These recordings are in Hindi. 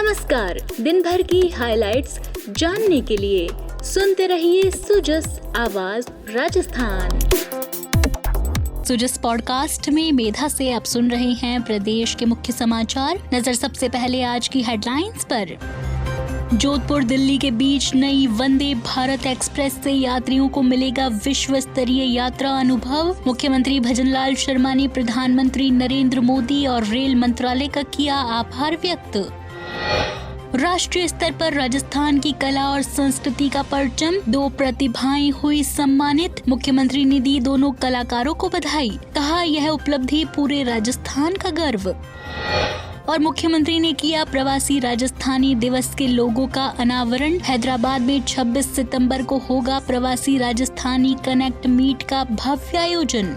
नमस्कार। दिन भर की हाइलाइट्स जानने के लिए सुनते रहिए सुजस आवाज राजस्थान। सुजस पॉडकास्ट में मेधा से आप सुन रहे हैं प्रदेश के मुख्य समाचार। नजर सबसे पहले आज की हेडलाइंस पर। जोधपुर दिल्ली के बीच नई वंदे भारत एक्सप्रेस से यात्रियों को मिलेगा विश्व स्तरीय यात्रा अनुभव। मुख्यमंत्री भजनलाल शर्मा ने प्रधानमंत्री नरेंद्र मोदी और रेल मंत्रालय का किया आभार व्यक्त। राष्ट्रीय स्तर पर राजस्थान की कला और संस्कृति का परचम, 2 प्रतिभाएं हुई सम्मानित। मुख्यमंत्री ने दी दोनों कलाकारों को बधाई, कहा यह उपलब्धि पूरे राजस्थान का गर्व। और मुख्यमंत्री ने किया प्रवासी राजस्थानी दिवस के लोगो का अनावरण। हैदराबाद में 26 सितंबर को होगा प्रवासी राजस्थानी कनेक्ट मीट का भव्य आयोजन।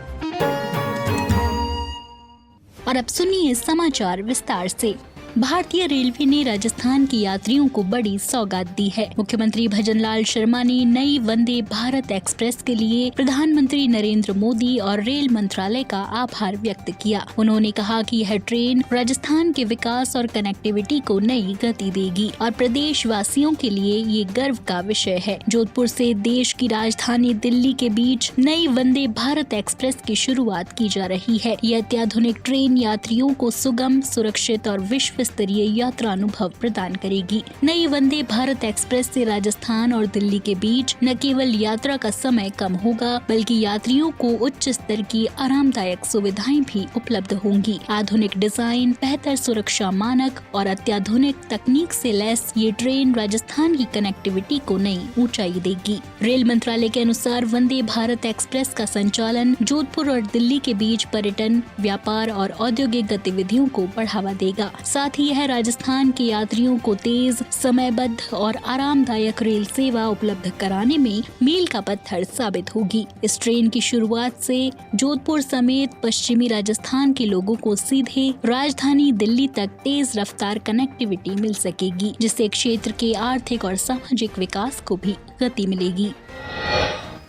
और अब सुनिए समाचार विस्तार से। भारतीय रेलवे ने राजस्थान के यात्रियों को बड़ी सौगात दी है। मुख्यमंत्री भजनलाल शर्मा ने नई वंदे भारत एक्सप्रेस के लिए प्रधानमंत्री नरेंद्र मोदी और रेल मंत्रालय का आभार व्यक्त किया। उन्होंने कहा कि यह ट्रेन राजस्थान के विकास और कनेक्टिविटी को नई गति देगी और प्रदेश वासियों के लिए ये गर्व का विषय है। जोधपुर से देश की राजधानी दिल्ली के बीच नई वंदे भारत एक्सप्रेस की शुरुआत की जा रही है। यह अत्याधुनिक ट्रेन यात्रियों को सुगम, सुरक्षित और विश्व स्तरीय यात्रा अनुभव प्रदान करेगी। नई वंदे भारत एक्सप्रेस से राजस्थान और दिल्ली के बीच न केवल यात्रा का समय कम होगा, बल्कि यात्रियों को उच्च स्तर की आरामदायक सुविधाएं भी उपलब्ध होंगी। आधुनिक डिजाइन, बेहतर सुरक्षा मानक और अत्याधुनिक तकनीक से लैस ये ट्रेन राजस्थान की कनेक्टिविटी को नई ऊंचाई देगी। रेल मंत्रालय के अनुसार वंदे भारत एक्सप्रेस का संचालन जोधपुर और दिल्ली के बीच पर्यटन, व्यापार और औद्योगिक गतिविधियों को बढ़ावा देगा। साथ ही यह राजस्थान के यात्रियों को तेज, समयबद्ध और आरामदायक रेल सेवा उपलब्ध कराने में मील का पत्थर साबित होगी। इस ट्रेन की शुरुआत से जोधपुर समेत पश्चिमी राजस्थान के लोगों को सीधे राजधानी दिल्ली तक तेज रफ्तार कनेक्टिविटी मिल सकेगी, जिससे क्षेत्र के आर्थिक और सामाजिक विकास को भी गति मिलेगी।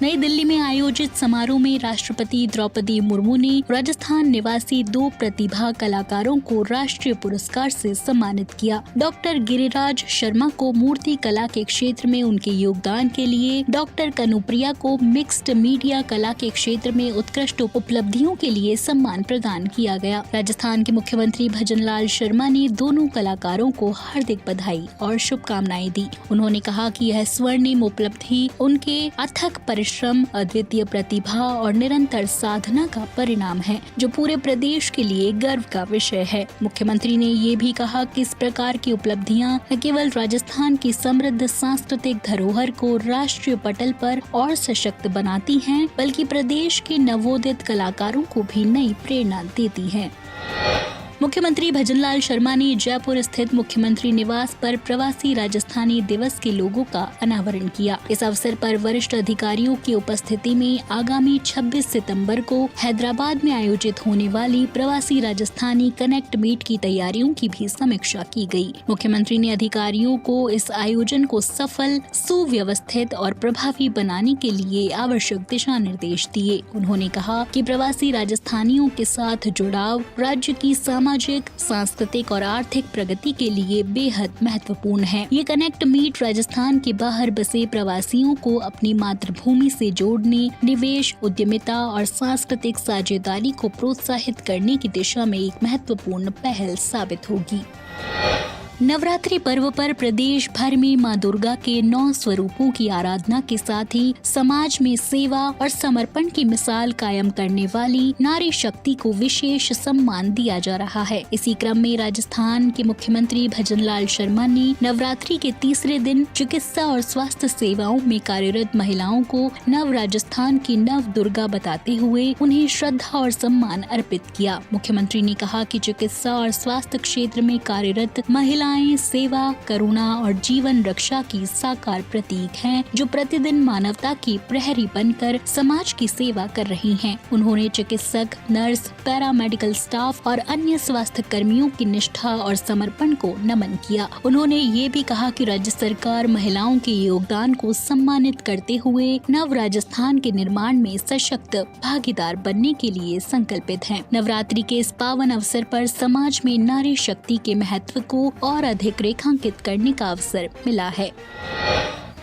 नई दिल्ली में आयोजित समारोह में राष्ट्रपति द्रौपदी मुर्मू ने राजस्थान निवासी 2 प्रतिभा कलाकारों को राष्ट्रीय पुरस्कार से सम्मानित किया। डॉक्टर गिरिराज शर्मा को मूर्ति कला के क्षेत्र में उनके योगदान के लिए, डॉक्टर कनुप्रिया को मिक्स्ड मीडिया कला के क्षेत्र में उत्कृष्ट उपलब्धियों के लिए सम्मान प्रदान किया गया। राजस्थान के मुख्यमंत्री भजनलाल शर्मा ने दोनों कलाकारों को हार्दिक बधाई और शुभकामनाएं दी। उन्होंने कहा कि यह स्वर्णिम उपलब्धि उनके अथक परिश्रम, अद्वितीय प्रतिभा और निरंतर साधना का परिणाम है, जो पूरे प्रदेश के लिए गर्व का विषय है। मुख्यमंत्री ने ये भी कहा कि इस प्रकार की उपलब्धियां न केवल राजस्थान की समृद्ध सांस्कृतिक धरोहर को राष्ट्रीय पटल पर और सशक्त बनाती हैं, बल्कि प्रदेश के नवोदित कलाकारों को भी नई प्रेरणा देती हैं। मुख्यमंत्री भजनलाल शर्मा ने जयपुर स्थित मुख्यमंत्री निवास पर प्रवासी राजस्थानी दिवस के लोगो का अनावरण किया। इस अवसर पर वरिष्ठ अधिकारियों की उपस्थिति में आगामी 26 सितंबर को हैदराबाद में आयोजित होने वाली प्रवासी राजस्थानी कनेक्ट मीट की तैयारियों की भी समीक्षा की गई। मुख्यमंत्री ने अधिकारियों को इस आयोजन को सफल, सुव्यवस्थित और प्रभावी बनाने के लिए आवश्यक दिशा निर्देश दिए। उन्होंने कहा कि प्रवासी राजस्थानियों के साथ जुड़ाव राज्य की सामाजिक, सांस्कृतिक और आर्थिक प्रगति के लिए बेहद महत्वपूर्ण है। ये कनेक्ट मीट राजस्थान के बाहर बसे प्रवासियों को अपनी मातृभूमि से जोड़ने, निवेश, उद्यमिता और सांस्कृतिक साझेदारी को प्रोत्साहित करने की दिशा में एक महत्वपूर्ण पहल साबित होगी। नवरात्रि पर्व पर प्रदेश भर में मां दुर्गा के 9 स्वरूपों की आराधना के साथ ही समाज में सेवा और समर्पण की मिसाल कायम करने वाली नारी शक्ति को विशेष सम्मान दिया जा रहा है। इसी क्रम में राजस्थान के मुख्यमंत्री भजनलाल शर्मा ने नवरात्रि के तीसरे दिन चिकित्सा और स्वास्थ्य सेवाओं में कार्यरत महिलाओं को नव राजस्थान की नव दुर्गा बताते हुए उन्हें श्रद्धा और सम्मान अर्पित किया। मुख्यमंत्री ने कहा कि चिकित्सा और स्वास्थ्य क्षेत्र में कार्यरत महिला सेवा, करुणा और जीवन रक्षा की साकार प्रतीक हैं, जो प्रतिदिन मानवता की प्रहरी बनकर समाज की सेवा कर रही हैं। उन्होंने चिकित्सक, नर्स, पैरामेडिकल स्टाफ और अन्य स्वास्थ्य कर्मियों की निष्ठा और समर्पण को नमन किया। उन्होंने ये भी कहा कि राज्य सरकार महिलाओं के योगदान को सम्मानित करते हुए नव राजस्थान के निर्माण में सशक्त भागीदार बनने के लिए संकल्पित है। नवरात्रि के इस पावन अवसर पर समाज में नारी शक्ति के महत्व को और और अधिक रेखांकित करने का अवसर मिला है।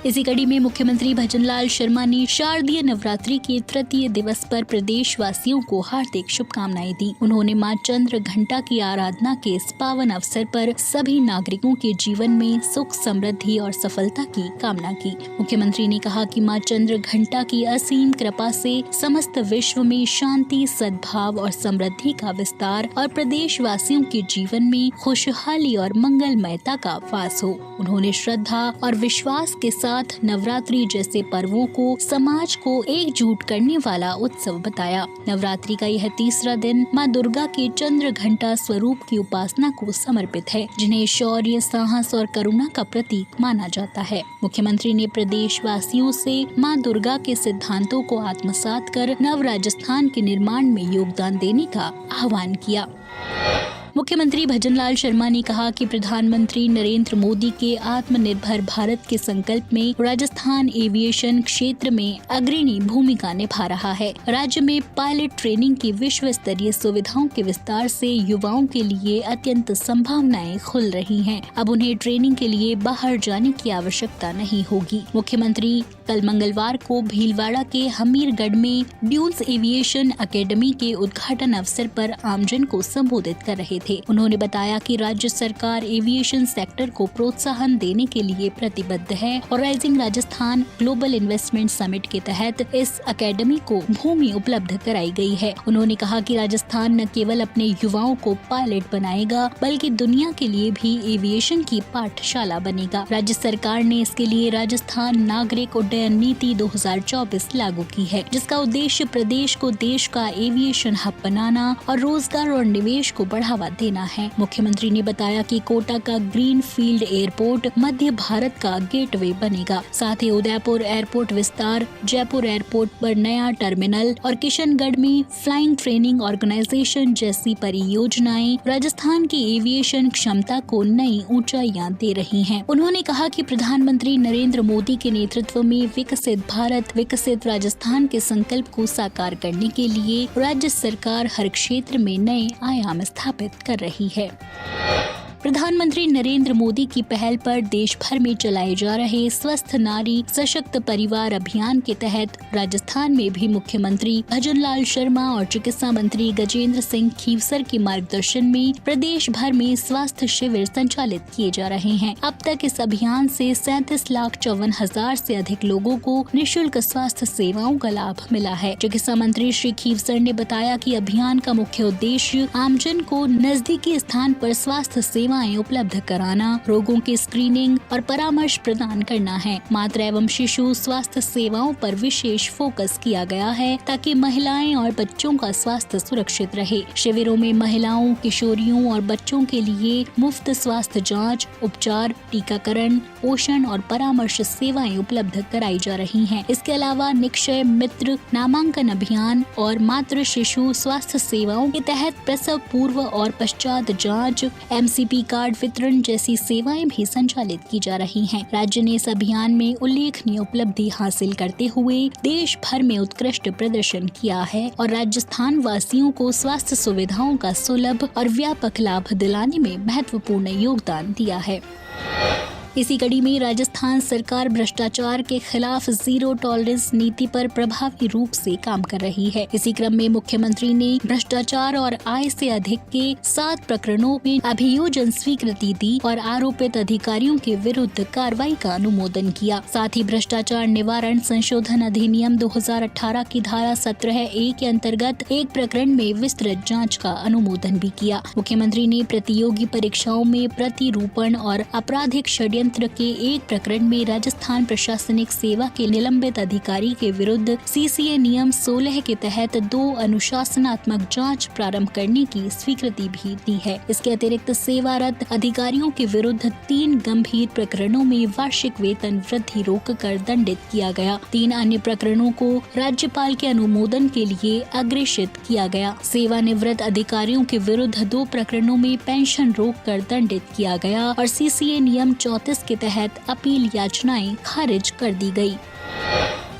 इसी कड़ी में मुख्यमंत्री भजनलाल शर्मा ने शारदीय नवरात्रि के तृतीय दिवस पर प्रदेशवासियों को हार्दिक शुभकामनाएं दी। उन्होंने मां चंद्र घंटा की आराधना के इस पावन अवसर पर सभी नागरिकों के जीवन में सुख, समृद्धि और सफलता की कामना की। मुख्यमंत्री ने कहा कि मां चंद्र घंटा की असीम कृपा से समस्त विश्व में शांति, सद्भाव और समृद्धि का विस्तार और प्रदेशवासियों के जीवन में खुशहाली और मंगलमयता का वास हो। उन्होंने श्रद्धा और विश्वास के साथ नवरात्रि जैसे पर्वों को समाज को एकजुट करने वाला उत्सव बताया। नवरात्रि का यह तीसरा दिन मां दुर्गा के चंद्र घंटा स्वरूप की उपासना को समर्पित है, जिन्हें शौर्य, साहस और करुणा का प्रतीक माना जाता है। मुख्यमंत्री ने प्रदेशवासियों से मां दुर्गा के सिद्धांतों को आत्मसात कर नव राजस्थान के निर्माण में योगदान देने का आह्वान किया। मुख्यमंत्री भजनलाल शर्मा ने कहा कि प्रधानमंत्री नरेंद्र मोदी के आत्मनिर्भर भारत के संकल्प में राजस्थान एविएशन क्षेत्र में अग्रणी भूमिका निभा रहा है। राज्य में पायलट ट्रेनिंग की विश्व स्तरीय सुविधाओं के विस्तार से युवाओं के लिए अत्यंत संभावनाएं खुल रही हैं। अब उन्हें ट्रेनिंग के लिए बाहर जाने की आवश्यकता नहीं होगी। मुख्यमंत्री कल मंगलवार को भीलवाड़ा के हमीरगढ़ में ड्यून्स एविएशन अकेडमी के उद्घाटन अवसर पर आमजन को संबोधित कर रहे थे। उन्होंने बताया कि राज्य सरकार एविएशन सेक्टर को प्रोत्साहन देने के लिए प्रतिबद्ध है और rising Rajasthan global investment summit के तहत इस अकेडमी को भूमि उपलब्ध कराई गई है। उन्होंने कहा कि राजस्थान न केवल अपने युवाओं को पायलट बनाएगा बल्कि दुनिया के लिए भी एविएशन की पाठशाला बनेगा। राज्य सरकार ने इसके लिए राजस्थान नागरिक उड्डयन नीति 2024 लागू की है, जिसका उद्देश्य प्रदेश को देश का एविएशन हब बनाना और रोजगार और निवेश को बढ़ावा देना है। मुख्यमंत्री ने बताया कि कोटा का ग्रीन फील्ड एयरपोर्ट मध्य भारत का गेटवे बनेगा। साथ ही उदयपुर एयरपोर्ट विस्तार, जयपुर एयरपोर्ट पर नया टर्मिनल और किशनगढ़ में फ्लाइंग ट्रेनिंग ऑर्गेनाइजेशन जैसी परियोजनाएं राजस्थान की एविएशन क्षमता को नई ऊंचाइयां दे रही हैं। उन्होंने कहा कि प्रधानमंत्री नरेंद्र मोदी के नेतृत्व में विकसित भारत, विकसित राजस्थान के संकल्प को साकार करने के लिए राज्य सरकार हर क्षेत्र में नए आयाम स्थापित कर रही है। प्रधानमंत्री नरेंद्र मोदी की पहल पर देश भर में चलाए जा रहे स्वस्थ नारी सशक्त परिवार अभियान के तहत राजस्थान में भी मुख्यमंत्री भजनलाल शर्मा और चिकित्सा मंत्री गजेंद्र सिंह खीवसर के मार्गदर्शन में प्रदेश भर में स्वास्थ्य शिविर संचालित किए जा रहे हैं। अब तक इस अभियान से 37,54,000 से अधिक लोगों को निःशुल्क स्वास्थ्य सेवाओं का लाभ मिला है। चिकित्सा मंत्री श्री खीवसर ने बताया कि अभियान का मुख्य उद्देश्य आमजन को नजदीकी स्थान पर स्वास्थ्य सेवाएं उपलब्ध कराना, रोगों की स्क्रीनिंग और परामर्श प्रदान करना है। मातृ एवं शिशु स्वास्थ्य सेवाओं पर विशेष फोकस किया गया है ताकि महिलाएं और बच्चों का स्वास्थ्य सुरक्षित रहे। शिविरों में महिलाओं, किशोरियों और बच्चों के लिए मुफ्त स्वास्थ्य जांच, उपचार, टीकाकरण, पोषण और परामर्श सेवाएं उपलब्ध कराई जा रही हैं। इसके अलावा निक्षय मित्र नामांकन अभियान और मातृ शिशु स्वास्थ्य सेवाओं के तहत प्रसव पूर्व और पश्चात जांच, MCP कार्ड वितरण जैसी सेवाएं भी संचालित की जा रही हैं। राज्य ने इस अभियान में उल्लेखनीय उपलब्धि हासिल करते हुए देश भर में उत्कृष्ट प्रदर्शन किया है और राजस्थान वासियों को स्वास्थ्य सुविधाओं का सुलभ और व्यापक लाभ दिलाने में महत्वपूर्ण योगदान दिया है। इसी कड़ी में राजस्थान सरकार भ्रष्टाचार के खिलाफ जीरो टॉलरेंस नीति पर प्रभावी रूप से काम कर रही है। इसी क्रम में मुख्यमंत्री ने भ्रष्टाचार और आय से अधिक के 7 प्रकरणों में अभियोजन स्वीकृति दी और आरोपित अधिकारियों के विरुद्ध कार्रवाई का अनुमोदन किया। साथ ही भ्रष्टाचार निवारण संशोधन अधिनियम 2018 की धारा 17(a) के अंतर्गत एक प्रकरण में विस्तृत जाँच का अनुमोदन भी किया। मुख्यमंत्री ने प्रतियोगी परीक्षाओं में प्रतिरूपण और आपराधिक षड्यंत्र के एक प्रकरण में राजस्थान प्रशासनिक सेवा के निलंबित अधिकारी के विरुद्ध CCA नियम 16 के तहत 2 अनुशासनात्मक जांच प्रारंभ करने की स्वीकृति भी दी है। इसके अतिरिक्त सेवारत अधिकारियों के विरुद्ध 3 गंभीर प्रकरणों में वार्षिक वेतन वृद्धि रोककर दंडित किया गया। 3 अन्य प्रकरणों को राज्यपाल के अनुमोदन के लिए अग्रेषित किया गया। सेवानिवृत्त अधिकारियों के विरुद्ध 2 प्रकरणों में पेंशन रोककर दंडित किया गया और CCA नियम 34 के तहत अपील याचनाएं खारिज कर दी गई।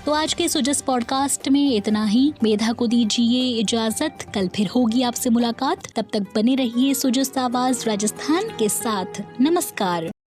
तो आज के सुजस पॉडकास्ट में इतना ही। मेधा को दीजिए इजाजत, कल फिर होगी आपसे मुलाकात। तब तक बने रहिए सुजस आवाज राजस्थान के साथ। नमस्कार।